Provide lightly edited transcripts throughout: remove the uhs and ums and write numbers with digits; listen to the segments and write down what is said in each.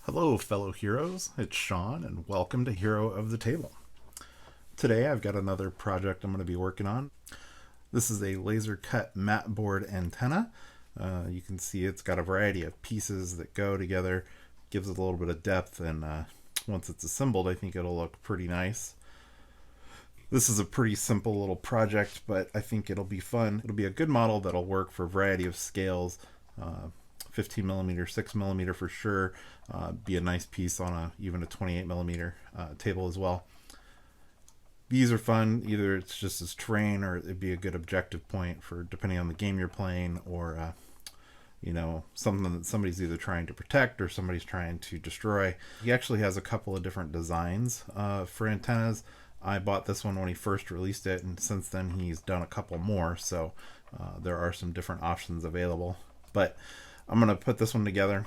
Hello, fellow heroes. It's Sean, and welcome to Hero of the Table. Today, I've got another project I'm going to be working on. This is a laser cut mat board antenna. You can see it's got a variety of pieces that go together, gives it a little bit of depth, and once it's assembled, I think it'll look pretty nice. This is a pretty simple little project, but I think it'll be fun. It'll be a good model that'll work for a variety of scales. 15 millimeter, 6 millimeter for sure. Be a nice piece on even a 28 millimeter table as well. These are fun. Either it's just as terrain, or it'd be a good objective point for depending on the game you're playing, or something that somebody's either trying to protect or somebody's trying to destroy. He actually has a couple of different designs for antennas. I bought this one when he first released it, and since then he's done a couple more, so there are some different options available. But I'm going to put this one together.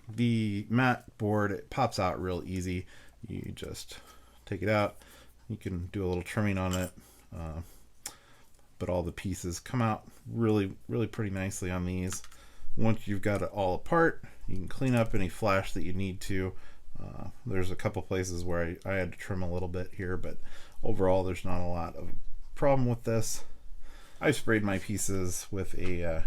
The mat board, it pops out real easy. You just take it out. You can do a little trimming on it. But all the pieces come out really, really pretty nicely on these. Once you've got it all apart, you can clean up any flash that you need to. There's a couple places where I had to trim a little bit here, but overall there's not a lot of problem with this. I sprayed my pieces with a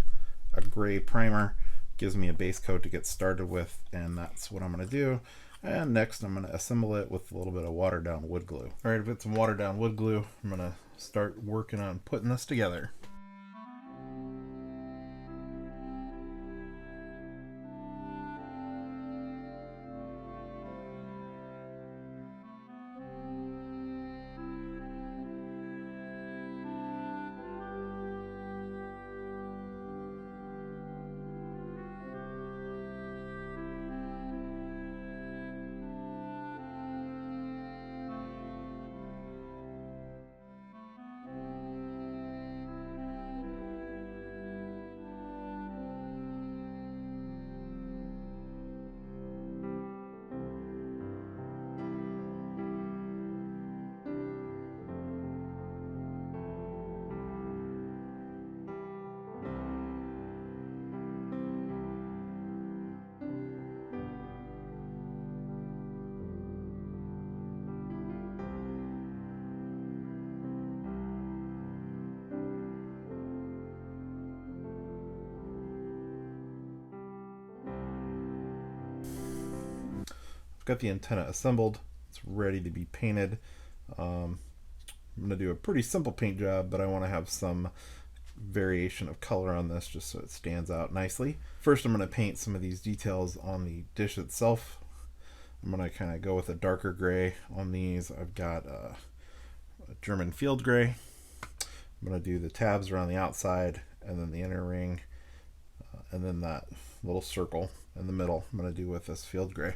gray primer. Gives me a base coat to get started with, and that's what I'm going to do. And next I'm going to assemble it with a little bit of watered down wood glue. Alright, I've got some watered down wood glue. I'm going to start working on putting this together. Got the antenna assembled. It's ready to be painted. I'm going to do a pretty simple paint job, but I want to have some variation of color on this just so it stands out nicely. First, I'm going to paint some of these details on the dish itself. I'm going to kind of go with a darker gray on these. I've got a German Fieldgrey. I'm going to do the tabs around the outside, and then the inner ring, and then that little circle in the middle I'm going to do with this Fieldgrey.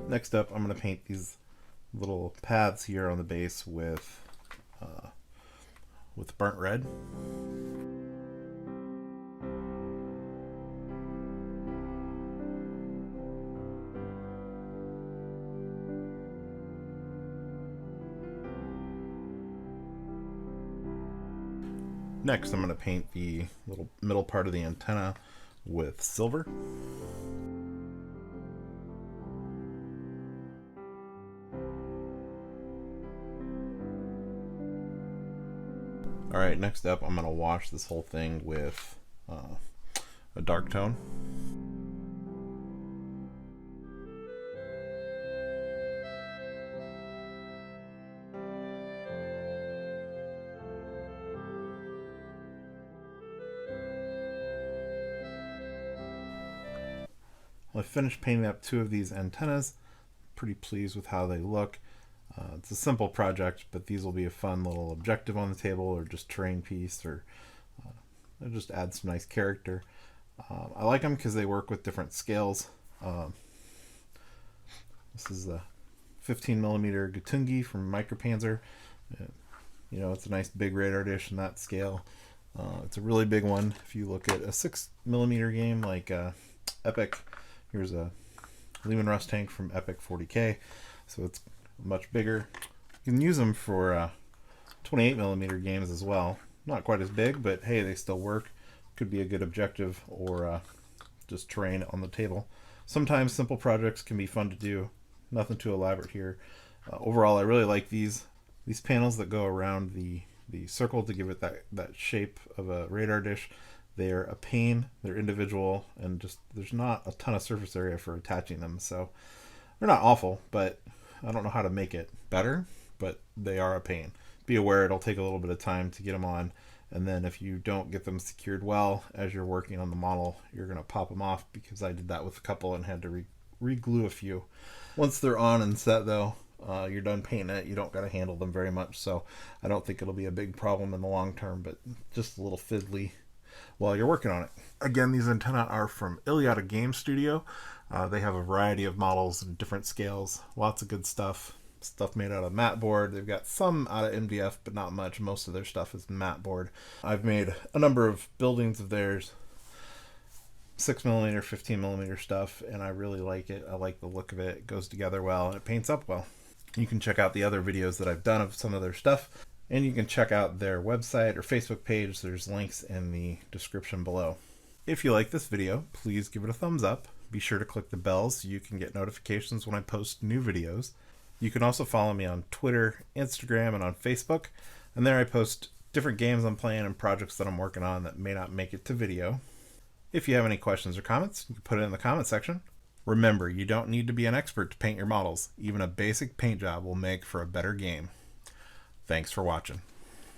Next up, I'm going to paint these little paths here on the base with burnt red. Next, I'm going to paint the little middle part of the antenna with silver. Alright, next up I'm going to wash this whole thing with a dark tone. Well, I finished painting up two of these antennas. Pretty pleased with how they look. It's a simple project, but these will be a fun little objective on the table, or just terrain piece, or it'll just add some nice character. I like them because they work with different scales. This is the 15 millimeter Gutungi from Micropanzer. It's a nice big radar dish in that scale. It's a really big one. If you look at a 6 millimeter game like Epic, here's a Lehman Russ tank from Epic 40K. So it's much bigger. You can use them for 28mm games as well. Not quite as big, but hey, they still work. Could be a good objective or just terrain on the table. Sometimes simple projects can be fun to do. Nothing too elaborate here. Overall, I really like these panels that go around the circle to give it that shape of a radar dish. They're a pain. They're individual, and just there's not a ton of surface area for attaching them. So they're not awful, but I don't know how to make it better. But they are a pain. Be aware it'll take a little bit of time to get them on, and then if you don't get them secured well as you're working on the model, you're going to pop them off, because I did that with a couple and had to re-glue a few. Once they're on and set though, you're done painting it, you don't got to handle them very much, so I don't think it'll be a big problem in the long term, but just a little fiddly while you're working on it. Again, these antennae are from Iliada Game Studio. They have a variety of models and different scales, lots of good stuff made out of matte board. They've got some out of MDF, but not much. Most of their stuff is matte board. I've made a number of buildings of theirs, 6mm, 15mm stuff, and I really like it. I like the look of it. It goes together well, and it paints up well. You can check out the other videos that I've done of some of their stuff, and you can check out their website or Facebook page. There's links in the description below. If you like this video, please give it a thumbs up. Be sure to click the bell so you can get notifications when I post new videos. You can also follow me on Twitter, Instagram, and on Facebook, and there I post different games I'm playing and projects that I'm working on that may not make it to video. If you have any questions or comments, you can put it in the comment section. Remember, you don't need to be an expert to paint your models. Even a basic paint job will make for a better game. Thanks for watching.